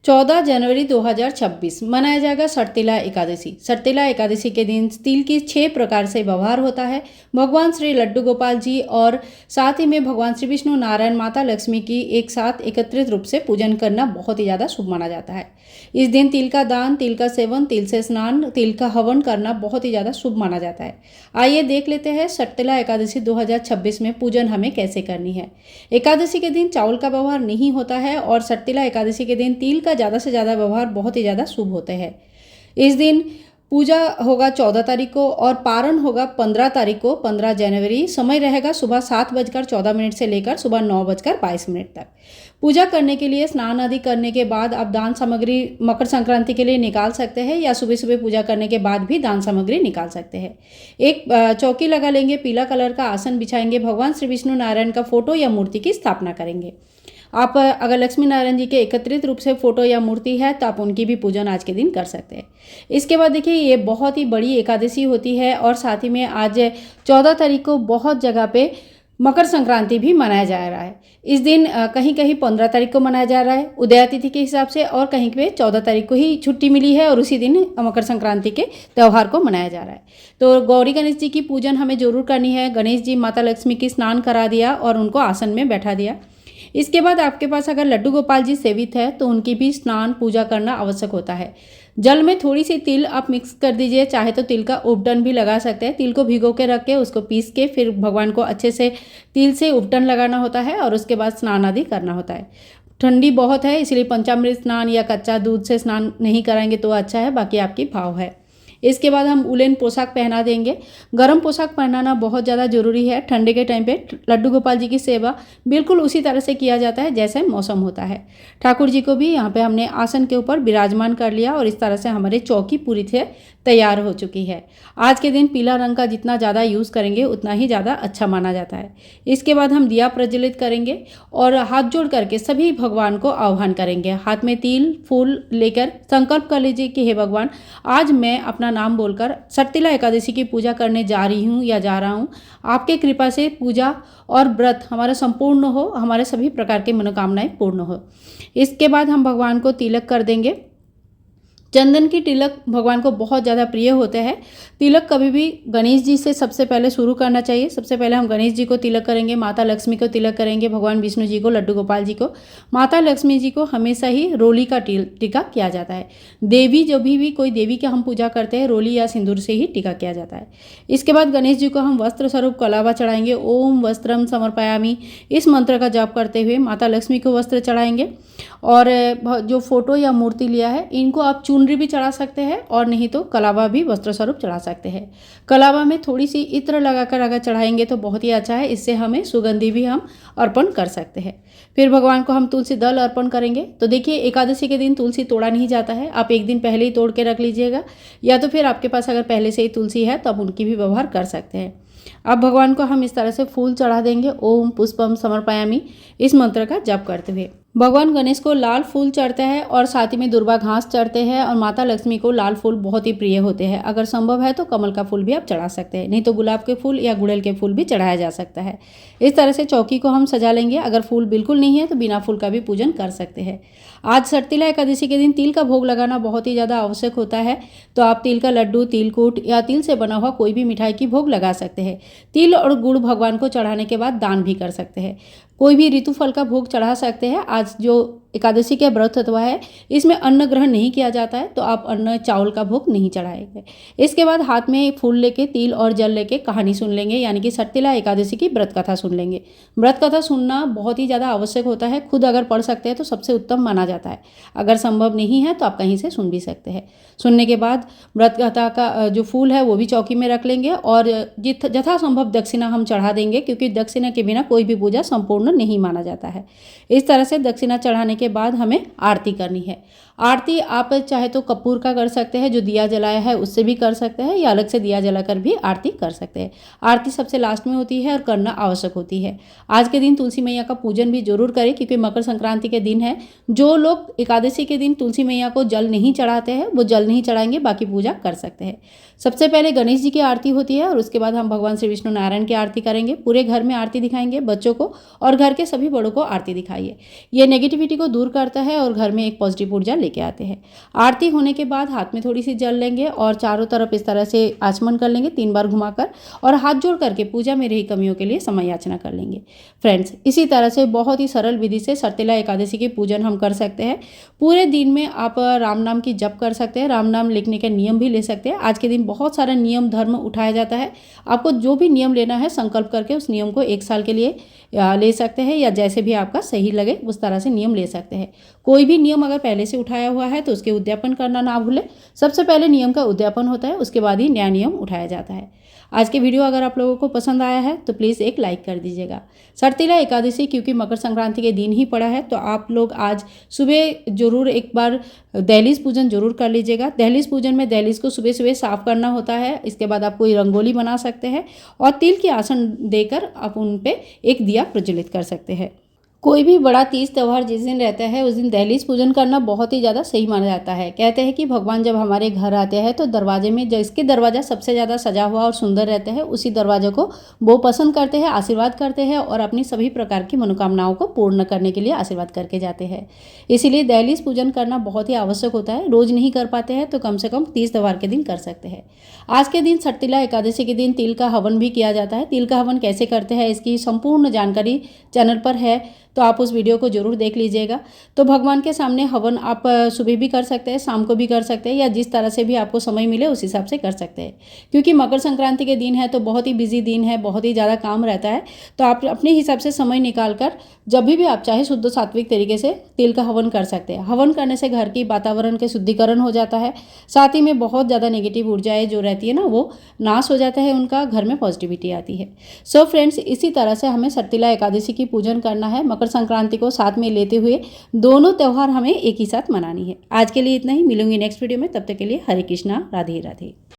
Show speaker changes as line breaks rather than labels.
14 जनवरी 2026 मनाया जाएगा सटतिला एकादशी। सटतिला एकादशी के दिन तिल की 6 प्रकार से व्यवहार होता है। भगवान श्री लड्डू गोपाल जी और साथ ही में भगवान श्री विष्णु नारायण माता लक्ष्मी की एक साथ एकत्रित रूप से पूजन करना बहुत ही ज़्यादा शुभ माना जाता है। इस दिन तिल का दान, तिल का सेवन, तिल से स्नान, तिल का हवन करना बहुत ही ज़्यादा शुभ माना जाता है। आइए देख लेते हैं सटतिला एकादशी 2026 में पूजन हमें कैसे करनी है। एकादशी के दिन चावल का व्यवहार नहीं होता है और सटतिला एकादशी के दिन तिल का ज़्यादा से ज़्यादा व्यवहार बहुत ही ज़्यादा शुभ होते हैं। इस दिन पूजा होगा 14 तारीख को और पारण होगा 15 तारीख को, 15 जनवरी। समय रहेगा सुबह 7:14 से लेकर सुबह 9:22 तक। पूजा करने के लिए स्नान आदि करने के बाद आप दान सामग्री मकर संक्रांति के लिए निकाल सकते हैं या सुबह सुबह पूजा करने के बाद भी दान सामग्री निकाल सकते हैं। एक चौकी लगा लेंगे, पीला कलर का आसन बिछाएंगे, भगवान श्री विष्णु नारायण का फोटो या मूर्ति की स्थापना करेंगे। आप अगर लक्ष्मी नारायण जी के एकत्रित रूप से फोटो या मूर्ति है तो आप उनकी भी पूजन आज के दिन कर सकते हैं। इसके बाद देखिए, ये बहुत ही बड़ी एकादशी होती है और साथ ही में आज 14 तारीख को बहुत जगह पे मकर संक्रांति भी मनाया जा रहा है। इस दिन कहीं कहीं 15 तारीख को मनाया जा रहा है उदया तिथि के हिसाब से, और कहीं पे 14 तारीख को ही छुट्टी मिली है और उसी दिन मकर संक्रांति के त्यौहार को मनाया जा रहा है। तो गौरी गणेश जी की पूजन हमें जरूर करनी है। गणेश जी माता लक्ष्मी की स्नान करा दिया और उनको आसन में बैठा दिया। इसके बाद आपके पास अगर लड्डू गोपाल जी सेवित है तो उनकी भी स्नान पूजा करना आवश्यक होता है। जल में थोड़ी सी तिल आप मिक्स कर दीजिए, चाहे तो तिल का उपटन भी लगा सकते हैं। तिल को भिगो के रख के उसको पीस के फिर भगवान को अच्छे से तिल से उपटन लगाना होता है और उसके बाद स्नान आदि करना होता है। ठंडी बहुत है इसलिए पंचामृत स्नान या कच्चा दूध से स्नान नहीं कराएंगे तो अच्छा है, बाकी आपकी भाव है। इसके बाद हम उलेन पोशाक पहना देंगे। गर्म पोशाक पहनाना बहुत ज़्यादा जरूरी है। ठंडे के टाइम पे लड्डू गोपाल जी की सेवा बिल्कुल उसी तरह से किया जाता है जैसे मौसम होता है। ठाकुर जी को भी यहाँ पे हमने आसन के ऊपर विराजमान कर लिया और इस तरह से हमारी चौकी पूरी से तैयार हो चुकी है। आज के दिन पीला रंग का जितना ज़्यादा यूज़ करेंगे उतना ही ज़्यादा अच्छा माना जाता है। इसके बाद हम दिया प्रज्वलित करेंगे और हाथ जोड़ करके सभी भगवान को आह्वान करेंगे। हाथ में तिल फूल लेकर संकल्प कर लीजिए कि हे भगवान, आज मैं अपना नाम बोलकर सटतिला एकादशी की पूजा करने जा रही हूँ या जा रहा हूँ। आपके कृपा से पूजा और व्रत हमारा संपूर्ण हो, हमारे सभी प्रकार के मनोकामनाएं पूर्ण हो। इसके बाद हम भगवान को तिलक कर देंगे। चंदन की तिलक भगवान को बहुत ज़्यादा प्रिय होते हैं। तिलक कभी भी गणेश जी से सबसे पहले शुरू करना चाहिए। सबसे पहले हम गणेश जी को तिलक करेंगे, माता लक्ष्मी को तिलक करेंगे, भगवान विष्णु जी को, लड्डू गोपाल जी को। माता लक्ष्मी जी को हमेशा ही रोली का टीका किया जाता है। देवी जो भी कोई देवी की हम पूजा करते हैं रोली या सिंदूर से ही टीका किया जाता है। इसके बाद गणेश जी को हम वस्त्र स्वरूप कलावा चढ़ाएंगे। ओम वस्त्रम समर्पयामि इस मंत्र का जाप करते हुए माता लक्ष्मी को वस्त्र चढ़ाएंगे। और जो फोटो या मूर्ति लिया है इनको आप चुनरी भी चढ़ा सकते हैं और नहीं तो कलावा भी वस्त्र स्वरूप चढ़ा सकते हैं। कलावा में थोड़ी सी इत्र लगाकर अगर चढ़ाएंगे तो बहुत ही अच्छा है। इससे हमें सुगंधि भी हम अर्पण कर सकते हैं। फिर भगवान को हम तुलसी दल अर्पण करेंगे। तो देखिए, एकादशी के दिन तुलसी तोड़ा नहीं जाता है। आप एक दिन पहले ही तोड़ के रख लीजिएगा या तो फिर आपके पास अगर पहले से ही तुलसी है तो आप उनकी भी व्यवहार कर सकते हैं। अब भगवान को हम इस तरह से फूल चढ़ा देंगे। ओम पुष्पम समर्पयामि इस मंत्र का जप करते हुए। भगवान गणेश को लाल फूल चढ़ते हैं और साथ ही में दुर्वा घास चढ़ते हैं और माता लक्ष्मी को लाल फूल बहुत ही प्रिय होते हैं। अगर संभव है तो कमल का फूल भी आप चढ़ा सकते हैं, नहीं तो गुलाब के फूल या गुड़हल के फूल भी चढ़ाया जा सकता है। इस तरह से चौकी को हम सजा लेंगे। अगर फूल बिल्कुल नहीं है तो बिना फूल का भी पूजन कर सकते हैं। आज सटतिला एकादशी के दिन तिल का भोग लगाना बहुत ही ज़्यादा आवश्यक होता है। तो आप तिल का लड्डू, तिलकूट या तिल से बना हुआ कोई भी मिठाई की भोग लगा सकते हैं। तिल और गुड़ भगवान को चढ़ाने के बाद दान भी कर सकते हैं। कोई भी ऋतु फल का भोग चढ़ा सकते हैं। आज जो एकादशी के व्रत अथवा है इसमें अन्न ग्रहण नहीं किया जाता है तो आप अन्न चावल का भोग नहीं चढ़ाएंगे। इसके बाद हाथ में फूल लेके तिल और जल लेके कहानी सुन लेंगे, यानी कि सटतिला एकादशी की व्रत कथा सुन लेंगे। व्रत कथा सुनना बहुत ही ज़्यादा आवश्यक होता है। खुद अगर पढ़ सकते हैं तो सबसे उत्तम माना जाता है। अगर संभव नहीं है तो आप कहीं से सुन भी सकते हैं। सुनने के बाद व्रत कथा का जो फूल है वो भी चौकी में रख लेंगे और यथासंभव दक्षिणा हम चढ़ा देंगे, क्योंकि दक्षिणा के बिना कोई भी पूजा संपूर्ण नहीं माना जाता है। इस तरह से दक्षिणा चढ़ाने के बाद हमें आरती करनी है। आरती आप चाहे तो कपूर का कर सकते हैं, जो दिया जलाया है उससे भी कर सकते हैं, या अलग से दिया जलाकर भी आरती कर सकते हैं। आरती सबसे लास्ट में होती है और करना आवश्यक होती है। आज के दिन तुलसी मैया का पूजन भी जरूर करें, क्योंकि मकर संक्रांति के दिन है। जो लोग एकादशी के दिन तुलसी मैया को जल नहीं चढ़ाते हैं वो जल नहीं चढ़ाएंगे, बाकी पूजा कर सकते हैं। सबसे पहले गणेश जी की आरती होती है और उसके बाद हम भगवान श्री विष्णु नारायण की आरती करेंगे। पूरे घर में आरती दिखाएंगे, बच्चों को और घर के सभी बड़ों को आरती दिखाइए। ये नेगेटिविटी को को दूर करता है और घर में एक पॉजिटिव ऊर्जा लेके आते हैं। आरती होने के बाद हाथ में थोड़ी सी जल लेंगे और चारों तरफ इस तरह से आचमन कर लेंगे 3 बार घुमाकर, और हाथ जोड़ करके पूजा में रही कमियों के लिए समय याचना कर लेंगे। फ्रेंड्स, इसी तरह से बहुत ही सरल विधि से सर्तिला एकादशी की पूजन हम कर सकते हैं। पूरे दिन में आप राम नाम की जप कर सकते हैं, राम नाम लिखने के नियम भी ले सकते हैं। आज के दिन बहुत सारा नियम धर्म उठाया जाता है। आपको जो भी नियम लेना है संकल्प करके उस नियम को 1 साल के लिए ले सकते हैं, या जैसे भी आपका सही लगे उस तरह से नियम ले सकते हैं। कोई भी नियम अगर पहले से उठाया हुआ है तो उसके उद्यापन करना ना भूलें। सबसे पहले नियम का उद्यापन होता है, उसके बाद ही नया नियम उठाया जाता है। आज के वीडियो अगर आप लोगों को पसंद आया है तो प्लीज़ एक लाइक कर दीजिएगा। सर्तिला एकादशी क्योंकि मकर संक्रांति के दिन ही पड़ा है, तो आप लोग आज सुबह जरूर एक बार दहलीज पूजन जरूर कर लीजिएगा। दहलीज पूजन में दहलीज को सुबह सुबह साफ करना होता है। इसके बाद आप कोई रंगोली बना सकते हैं और तिल के आसन देकर आप उन पे एक दिया प्रज्वलित कर सकते हैं। कोई भी बड़ा तीज त्यौहार जिस दिन रहता है उस दिन दहलीज पूजन करना बहुत ही ज़्यादा सही माना जाता है। कहते हैं कि भगवान जब हमारे घर आते हैं तो दरवाजे में जिसके दरवाज़ा सबसे ज़्यादा सजा हुआ और सुंदर रहता है उसी दरवाजे को वो पसंद करते हैं, आशीर्वाद करते हैं और अपनी सभी प्रकार की मनोकामनाओं को पूर्ण करने के लिए आशीर्वाद करके जाते हैं। इसीलिए दहलीज पूजन करना बहुत ही आवश्यक होता है। रोज़ नहीं कर पाते हैं तो कम से कम तीज त्यौहार के दिन कर सकते हैं। आज के दिन सर्तिला एकादशी के दिन तिल का हवन भी किया जाता है। तिल का हवन कैसे करते हैं इसकी संपूर्ण जानकारी चैनल पर है, तो आप उस वीडियो को जरूर देख लीजिएगा। तो भगवान के सामने हवन आप सुबह भी कर सकते हैं, शाम को भी कर सकते हैं, या जिस तरह से भी आपको समय मिले उस हिसाब से कर सकते हैं। क्योंकि मकर संक्रांति के दिन है तो बहुत ही बिजी दिन है, बहुत ही ज़्यादा काम रहता है, तो आप अपने हिसाब से समय निकाल कर जब भी आप चाहे शुद्ध सात्विक तरीके से तिल का हवन कर सकते हैं। हवन करने से घर की वातावरण के शुद्धिकरण हो जाता है, साथ ही में बहुत ज़्यादा नेगेटिव ऊर्जाएं जो रहती है ना वो नाश हो जाता है, उनका घर में पॉजिटिविटी आती है। सो फ्रेंड्स, इसी तरह से हमें सर्तिला एकादशी की पूजन करना है। मकर संक्रांति को साथ में लेते हुए दोनों त्यौहार हमें एक ही साथ मनानी है। आज के लिए इतना ही, मिलूंगी नेक्स्ट वीडियो में। तब तक के लिए हरे कृष्णा, राधे राधे।